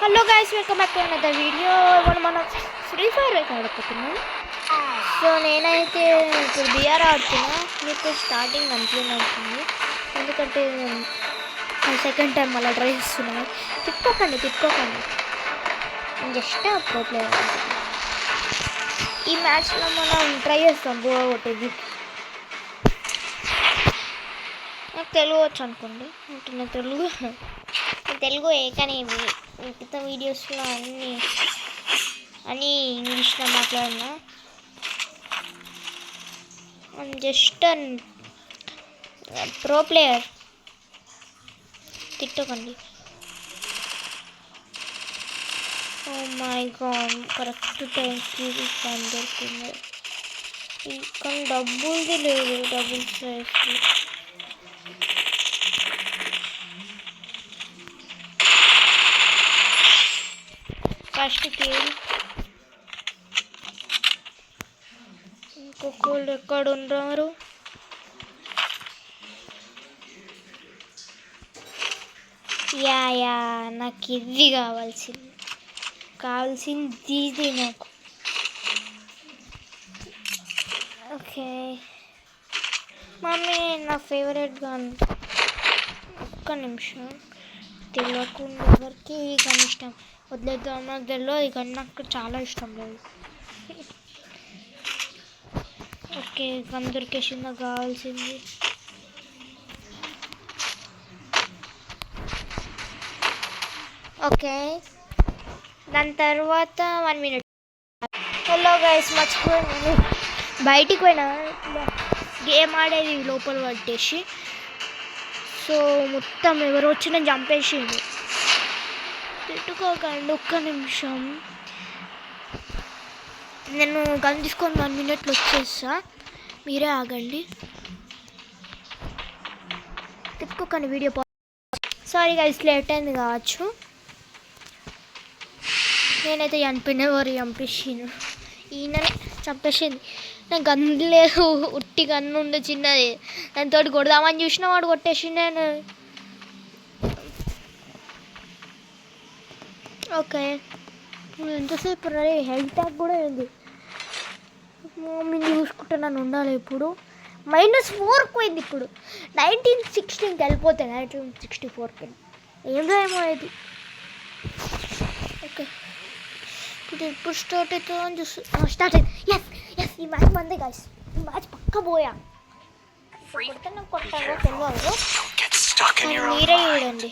Hello guys, welcome back to another video. మనం free fire అయితే ఆడుతున్నాం. సో నేనైతే ఇప్పుడు బిఆర్ ఆడుతున్నా. మీకు స్టార్టింగ్ అనిపించింది అవుతుంది, ఎందుకంటే సెకండ్ టైం మళ్ళీ ట్రై చేస్తున్నాను. తిప్పుకోకండి జస్ట్ ప్రో ప్లేయర్. ఈ మ్యాచ్లో మనం ట్రై చేస్తాం గోవా కొట్టేది. నాకు తెలుగు వచ్చు అనుకోండి, ఉంటున్న తెలుగు కానీ మిగతా వీడియోస్లో అన్నీ ఇంగ్లీష్లో మాట్లాడినా. జస్ట్ ప్రో ప్లేయర్, తిట్టకండి. ఓ మై గాడ్, కరెక్ట్ టైంకి ఫోన్ దొరికింది. కానీ డబ్బులది లేదు, డబుల్ సైజ్. First kill. ఇంకొకళ్ళు ఎక్కడ ఉన్నారు? యా నాకు ఇది కావాల్సింది ఇది నాకు. ఓకే మమ్మీ, నా ఫేవరెట్ గన్. ఒక్క నిమిషం, తెలియకుండా ఎవరికి ఈ గన్ ఇష్టం వదిలేద్దాం. నాకు తెలియదు, ఈ గన్ నాకు చాలా ఇష్టం లేదు. ఓకే, గన్ దొరికేసింది నాకు కావాల్సింది. ఓకే, దాని తర్వాత 1 minute. హలో గైస్, మర్చిపోయాను, బయటికి పోయినా గేమ్ ఆడేది లోపల పట్టేసి. సో మొత్తం ఎవరు వచ్చి నేను చంపేసింది. తిట్టుకోకండి, ఒక్క నిమిషం. నేను గన్ తీసుకొని 1 minute వచ్చేస్తా, మీరే ఆగండి. తిప్పుకోకండి, వీడియో సారీ గైస్, లేట్ అయింది కావచ్చు. నేనైతే ఎవరు చంపేసాను, ఈయననే చంపేసింది. నాకు గన్ను లేదు, ఉట్టి గన్ను ఉండే చిన్నది, దాంతో కొడదామని చూసినా వాడు కొట్టేసిండు. నేను ఓకే, ఎంతసేపు రే, హెల్త్ ట్యాగ్ కూడా ఏంది. మమ్మీని చూసుకుంటే నన్ను ఉండాలి. ఇప్పుడు -4 పోయింది. ఇప్పుడు 1916కి వెళ్ళిపోతే 1964కి ఏందో ఏమో ఇది. ఓకే, ఇప్పుడు స్టార్ట్ అవుతుందని చూసి స్టార్ట్ అయింది. ఎస్ ఈ మ్యాచ్ మందే గాయస్, ఈ మ్యాచ్ పక్క పోయా. కొట్టానో తెలియదు, మీరే చూడండి.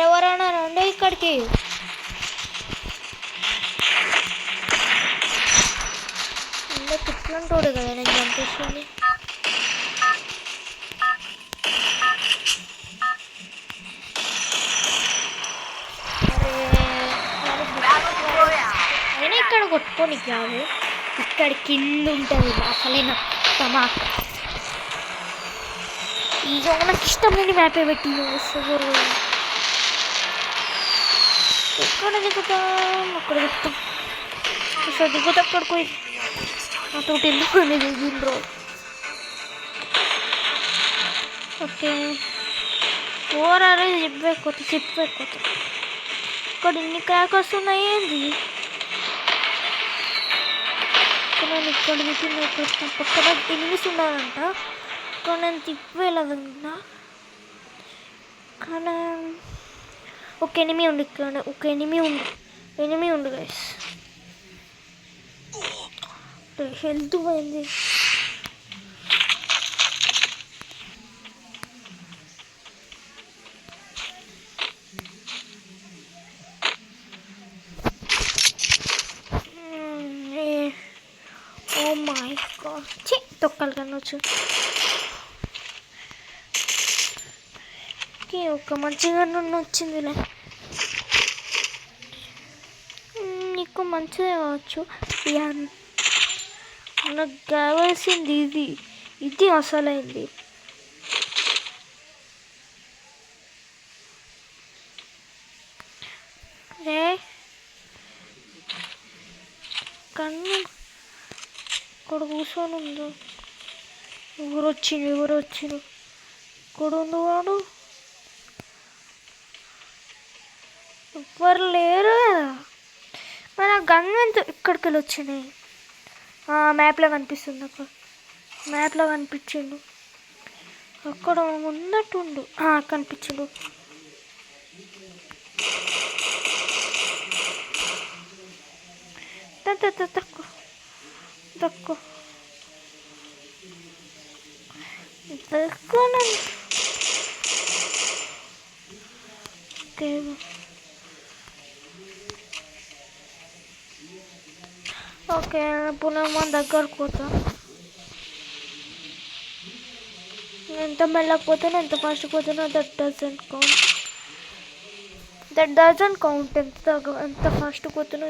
ఎవరైనా రండి ఇక్కడికి. తిట్లంటోడు కదా నేను చంపేసింది. అయినా ఇక్కడ కొట్టుకోనికి కాదు, ఇక్కడ కింద ఉంటుంది అసలైన టమాక్. ఇక నాకు ఇష్టం లేని మ్యాపే పెట్టి వస్తారు. ఎక్కడ దిగుతాం, అక్కడ దిగుతాం. అసలు దిగుతా అక్కడికి పోయి నాతో ఎందుకు దిగిండ్రో. ఓకే, ఓరారే చెప్పేకొత్త ఇక్కడ ఇన్ని క్రాకర్స్ ఉన్నాయి ఏంది. నేను ఇక్కడ దిగి పక్కన ఎనిమిస్ ఉన్నారంట, ఇక్కడ నేను తిప్పేలాగా. కానీ ఒక ఎనిమి ఉండు ఇక్కడ, ఒక ఎనిమి ఉండు గైస్. హెల్త్ పోయింది. ఓ మై గాడ్, తొక్కలు కనొచ్చు. ఒక మంచిగా వచ్చిందిలే, నీకు మంచిదే కావచ్చు. నాకు కావాల్సింది ఇది అసలైంది. ఇక్కడ కూర్చొని ఉందో. ఎవరు వచ్చిండు ఇక్కడ ఉంది వాడు. ఎవ్వరు లేరు. మన గంగ ఇక్కడికి వెళ్ళి వచ్చినాయి. మ్యాప్లో కనిపిస్తుంది. అక్కడ మ్యాప్లో కనిపించిండు. అక్కడ ఉన్నట్టుండు. కనిపించిండు. తక్కువ తక్కువ తక్కువ. ఓకే ఇప్పుడు నేను మన దగ్గరకు పోతా. ఎంత మెల్లకపోతానో ఎంత ఫాస్ట్ పోతానో దట్ డజంట్ కౌంట్. ఎంత ఫాస్ట్ పోతానో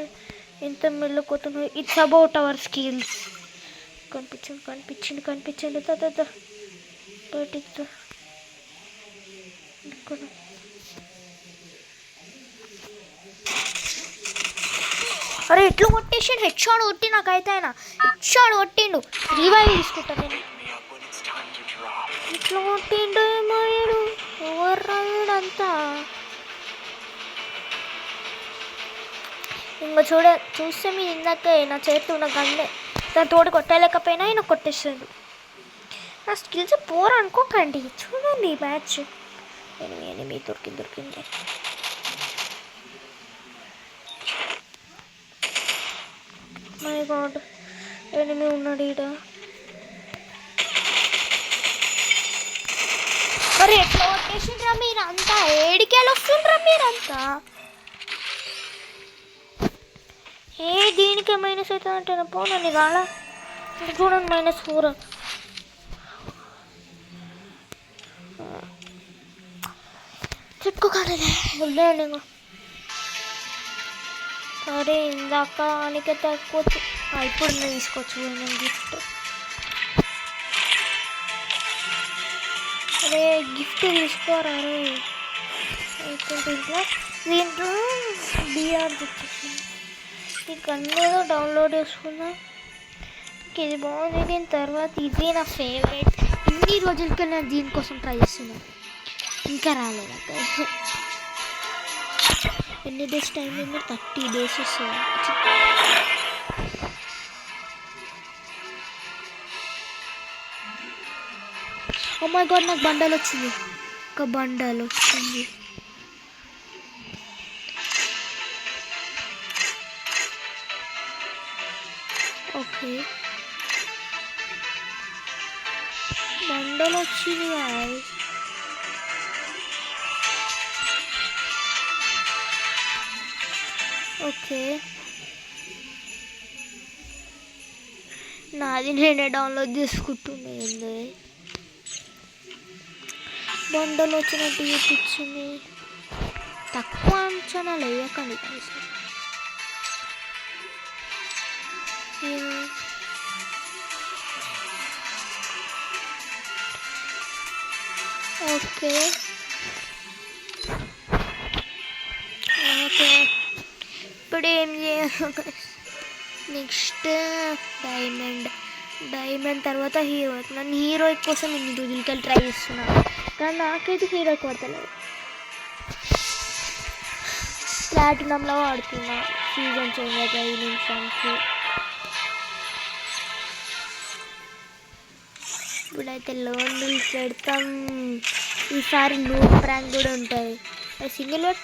ఎంత మెల్లకపోతానో ఇట్స్ అబౌట్ అవర్ స్కిల్స్. కనిపించింది బయటికి. ఇక్కడ అరే ఎట్లా కొట్టేసిండు. హెడ్ షాట్ కొట్టి నాకైతే ఆయన హెడ్ షాట్ కొట్టిండు. రివైవ్ తీసుకుంటా నేను. ఇట్లా కొట్టిండు ఏమో. ఎవరు అంతా ఇంకా చూస్తే మీరు ఇందాక నా చేతిలో ఉన్న గన్నే దాని తోటి కొట్టలేకపోయినా ఆయన కొట్టేసాడు. నా స్కిల్స్ పోరు అనుకోకండి. చూడండి ఈ మ్యాచ్. ఎనిమి దొరికింది. మై గాడ్ ఎనిమి ఉన్నాడు ఈడ. మరి ఎట్లా కొట్టేసిండ్రా మీరంతా? ఏడికెళ్ళి వస్తుండ్రా మీరంతా? దీనికి మైనస్ అవుతుంది అంటే పోనండి కాడ. చూడండి -4. చెప్పుకోగలదే వదిలేయండి. ఇంకా సరే ఇందాక అనికే తక్కువ. ఇప్పుడు నేను తీసుకోవచ్చు నేను గిఫ్ట్. అరే గిఫ్ట్ తీసుకోరా. దీంట్లో బిఆర్ తెచ్చేసింది. నీకు అన్నేదో డౌన్లోడ్ చేసుకున్నా. ఇది బాగుంది. దీని తర్వాత ఇది నా ఫేవరెట్. ఇన్ని రోజులకి నేను దీనికోసం ట్రై చేస్తున్నాను. ఇంకా రాలేదు అక్కడ. ఎన్ని డేస్ టైం ఉంది? 30 days వస్తుంది. ఓ మై గాడ్ నాకు బండల్ వచ్చింది. ఒక బండల్ వచ్చింది. ఓకే బండల్ వచ్చింది. ఓకే నాది నేనే డౌన్లోడ్ చేసుకుంటున్నాను. బండలు వచ్చినట్టు చూపించింది. తక్కువ అంచనాలు వేయకండి. ఓకే ఇప్పుడు ఏం చేయాలి? నెక్స్ట్ డైమండ్ తర్వాత హీరో. నన్ను హీరో కోసం ఇన్ని రోజులకి ట్రై చేస్తున్నాను కానీ నాకైతే హీరో కొడతలేదు. ప్లాటినంలో ఆడుతున్నా. సీజన్ చేంజ్ అవుతాయి 5 నిమిషానికి. ఇప్పుడైతే లోన్ బిల్స్ పెడతాం. ఈసారి నూక్ ప్రాంక్ కూడా ఉంటుంది. సింగిల్ బట్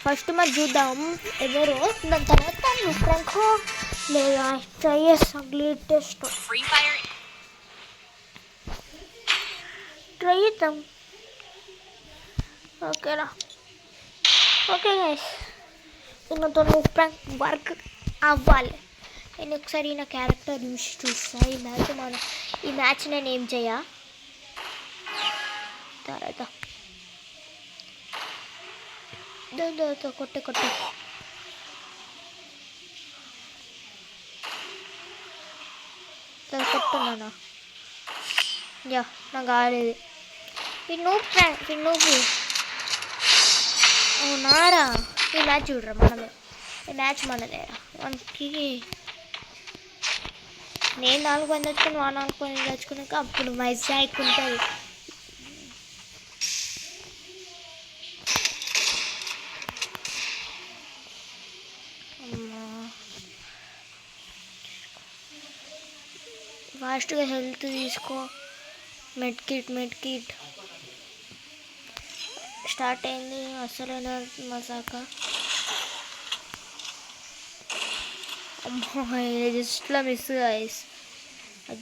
ఫస్ట్ మరి చూద్దాం ఎవరో. దాని తర్వాత నూక్ ప్రాంక్ లేదా ట్రై చేస్తాం. లేటెస్ట్ ట్రై చేద్దాం. ఓకేనా? ఓకే గైస్, నాతో నూక్ ప్రాంక్ వర్క్ అవ్వాలి. నేను ఒకసారి నా క్యారెక్టర్ చూస్తా. ఈ మ్యాచ్ నేను ఏం చేయ తర్వాత కొట్టే కొట్టున్నానా? యా నాకు కాలేదు. నువ్వు అవునారా? ఈ మ్యాచ్ చూడరా మనమే. ఈ మ్యాచ్ మనదేరా. మనకి నేను 4 కాయిన్ తెచ్చుకుని 4 కాయిన్ తెచ్చుకున్నాక అప్పుడు మైజాక్ ఉంటుంది. ఫాస్ట్గా హెల్త్ తీసుకో. మెడ్ కిట్ స్టార్ట్ అయింది అసలైన మజాక. అమ్మో జస్ట్లా మిస్ గాయస్,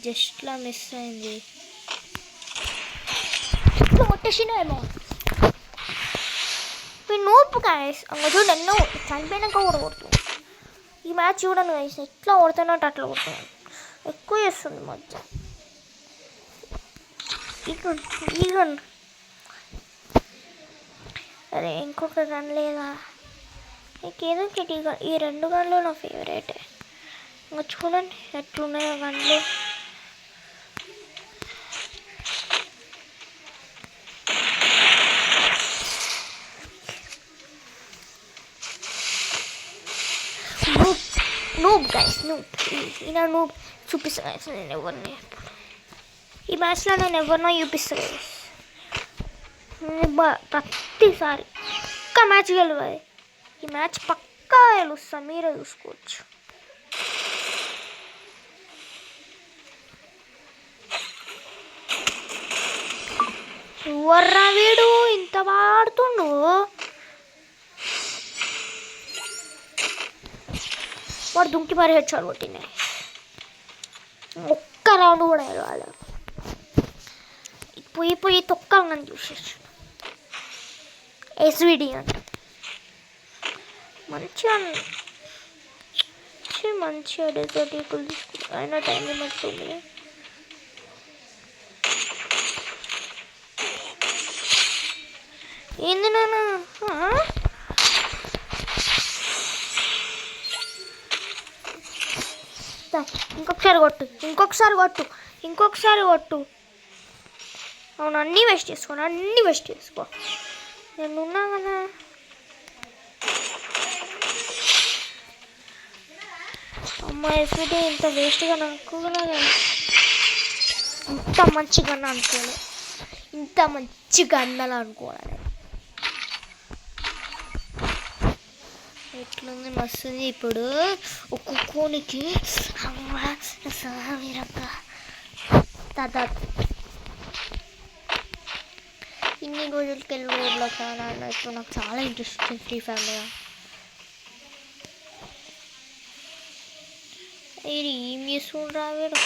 జస్ట్లా మిస్ అయింది. కొట్టేసినేమో నూపు గాయస్. చూడండి ఎన్నో చనిపోయినాక కూడా కొడుతుంది. ఈ మ్యాచ్ చూడండి గాయస్, ఎట్లా కొడుతున్నట్టు అట్లా కొడుతున్నాను. ఎక్కువ చేస్తుంది మధ్య. ఈగన్ అరే ఇంకొక గన్ లేదా? నీకేదో ఒకటి ఈ 2 గన్లు నా ఫేవరెట్. ఇంకా చూడండి ఎట్లున్నాయో గన్లు. నూబ్ గైస్, ఈయన నూబ్ చూపిస్తా గైస్. నేను ఎవరిని ఈ మ్యాచ్లో నేను ఎవరినో చూపిస్తా గైస్. ప్రతిసారి పక్కా మ్యాచ్ గెలవాలి. ఈ మ్యాచ్ పక్కా గెలుస్తా, మీరే చూసుకోవచ్చు. ఎవర్రా వీడు ఇంత వాడుతుండు? వాడు దుంకి మరీ వచ్చాడు కొట్టినాయి. ఒక్క రౌండ్ కూడా గెలవాలి. పోయి తొక్కని చూసేసి ఎస్విడి అంట. మంచిగా డెజర్ట్ ఈకులు తీసుకుంటా. అయినా టైం ఏమవుతుంది? ఏంది నాన్న? ఇంకొకసారి కొట్టు. అవును, అన్నీ వేస్ట్ చేసుకో. నేను ఉన్నా కదా. అమ్మాయి ఎస్విడి ఇంత వేస్ట్గా నాకు ఇంత మంచిగా అనుకోవాలి. ఇంత మంచిగా అనుకోవాలి. ఎట్లుంది? మస్తుంది. ఇప్పుడు ఒక్కొక్కనికి ఇన్ని రోజులకి వెళ్ళి ఊళ్ళో చాలా ఇప్పుడు నాకు చాలా ఇంట్రెస్ట్ వచ్చింది ఫ్రీ ఫైర్ మీద. ఇది ఏం చేస్తుండ్రా వీడు?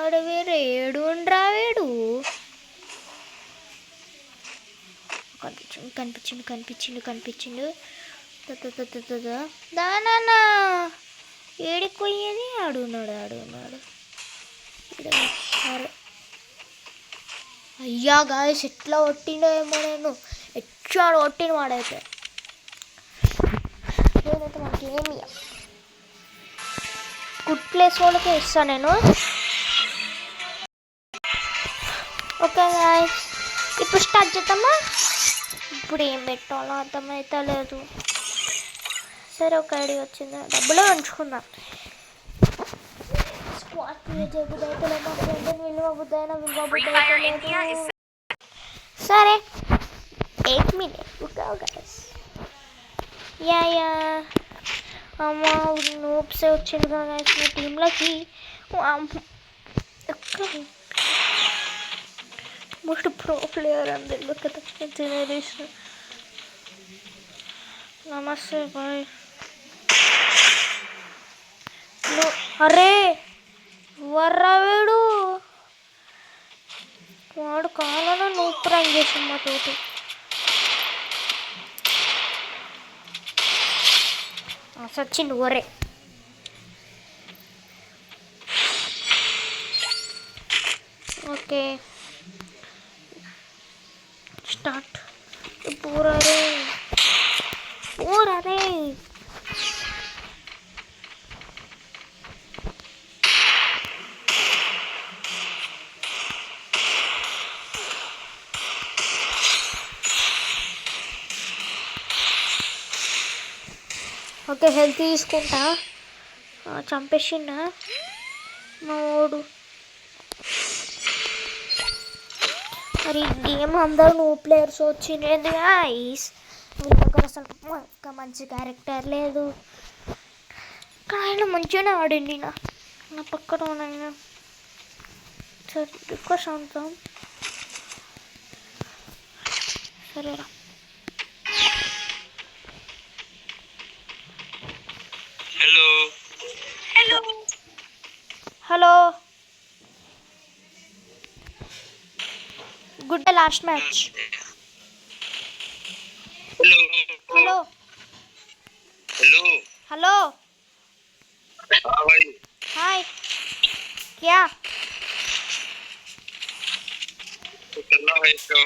ఆడ వేరే ఏడుండ్రా వీడు? కనిపించిండు. దానా ఏడికి పోయేది? ఆడున్నాడు. అయ్యా గాయస్, ఎట్లా కొట్టిండో ఏమో. నేను ఎట్లా కొట్టిన వాడైతే నేనైతే మనకి ఏమి గుడ్ ప్లేస్ వాళ్ళకే ఇస్తాను నేను. ఓకే గాయస్, ఇప్పుడు స్టార్ట్ చేద్దామా? ఇప్పుడు ఏం పెట్టాలో అర్థమైతే లేదు. సరే, ఒక ఐడియా వచ్చింది. డబ్బులో ఉంచుకుందాం. సరే, 8 minutes యా అమ్మ నూప్సే వచ్చింది కదా నా టీంలోకి. మోస్ట్ ప్రో ప్లేయర్ అందరిలో కదా జనరేషన్. నమస్తే బాయ్. అరే వర్రా వీడు, వాడు కావాలన్నా నువ్వు ప్రాంక్ చేసాం మా తోటి. సచ్చిండు ఒరే. Okay start. పూరా రే. ఓకే హెల్త్ తీసుకుంటా. చంపేసిండా మా ఓడు. మరి గేమ్ అందరూ న్యూ ప్లేయర్స్ వచ్చింది గాయ్స్. వీళ్ళ దగ్గర అసలు ఒక్క మంచి క్యారెక్టర్ లేదు. కానీ ఆయన మంచిగానే ఆడింది. నా పక్కన ఉన్నాయన ఎక్కువ శాంతం. సరేరా. Hello hello hello good day last match. Hello hello hello hello हाँ भाई हाय क्या तो चलना है इसको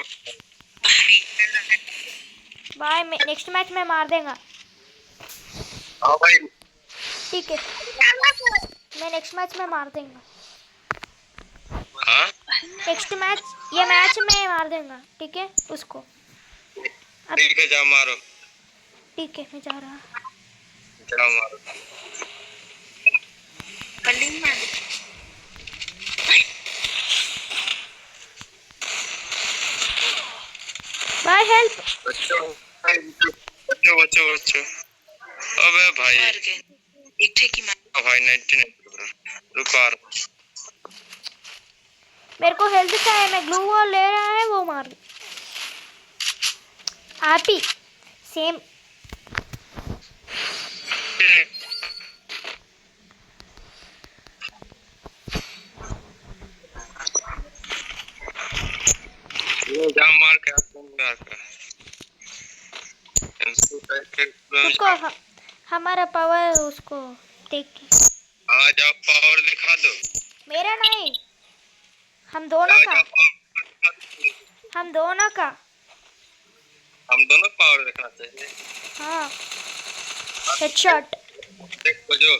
बाय. नेक्स्ट मैच में मार देगा. हाँ भाई ठीक है मैं नेक्स्ट मैच में मार देगा. हाँ नेक्स्ट मैच ये मैच में मार देगा. ठीक है उसको. ठीक है जा मारो. ठीक है मैं जा रहा. जा मारो. बल्ली मार. बाय हेल्प. बच्चों बच्चों बच्चों बच्चों अबे भाई एक ठे की मार भाई 99 रुको यार. मेरे को हेल्थ चाहिए. मैं ग्लू वॉल ले रहा है वो मार. आप ही सेम. जा मार के आपको मार कर उसको हमारा पावर उसको देख के. हाँ जा पावर दिखा दो. मेरा नहीं हम दोनों का. हम दोनों का. हम दोनों पावर देखना चाहिए. हाँ हेडशॉट. देखो जो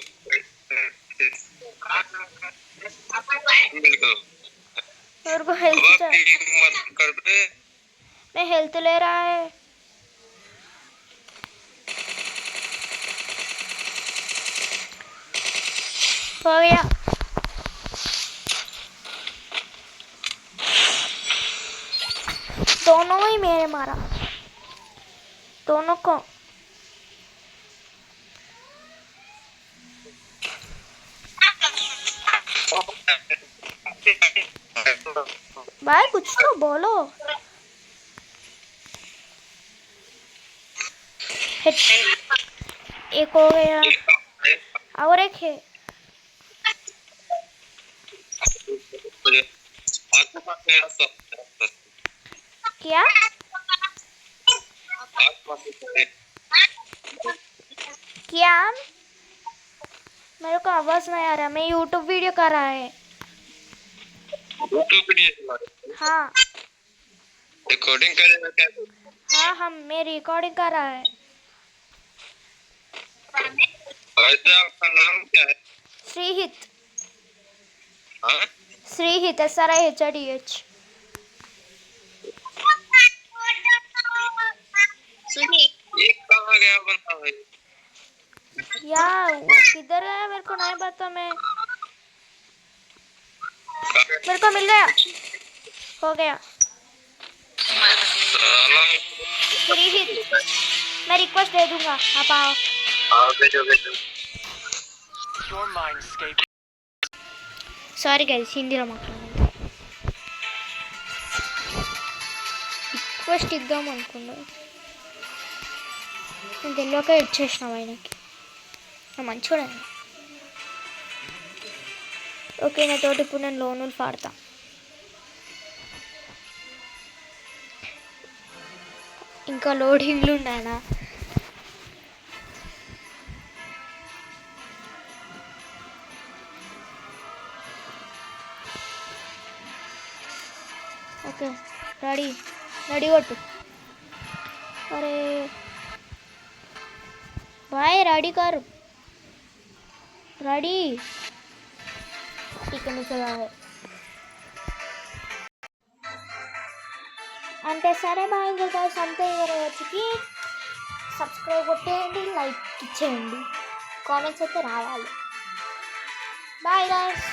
बिल्कुल मेरे को हेल्थ चाहिए. मत कर दे. मैं हेल्थ ले रहा है. हो गया. दोनों ही मेरे मारा. दोनों को. भाई कुछ तो बोलो. एक हो गया और एक है. क्या क्या मेरे को आवाज नहीं आ रहा. मैं यूट्यूब वीडियो कर रहा है. हाँ रिकॉर्डिंग करेगा क्या? हाँ मैं रिकॉर्डिंग कर रहा है. वैसे आपका नाम क्या है? श्रीहित. हाँ श्रीहित SRIHITH. ये कहाँ गया बंदा भाई? यार वो किधर है मेरे को नहीं पता. मेरे को मिल गया. हो गया. श्रीहित मैं रिक्वेस्ट दे दूंगा. आप आओ. भेजो भेजो. సారీ గైస్ హిందీలో మాట్లాడండి. రిక్వెస్ట్ ఇద్దాం అనుకున్నా. నేను తెలియక ఇచ్చేసినాం ఆయనకి. మంచిగా. ఓకే నాతోటి ఇప్పుడు నేను లోనులు పాడతా. ఇంకా లోడింగ్లు ఉన్నాయనా. ఓకే రెడీ కొట్టు. अरे भाई रेडी कर. रेडी ठीक है मुझे है. అంటే సరే బాయ్ ఇంకా సంథింగ్ వచ్చి సబ్స్క్రైబ్ కొట్టేయండి, లైక్ ఇచ్చేయండి, కామెంట్స్ అయితే రావాలి. Bye guys.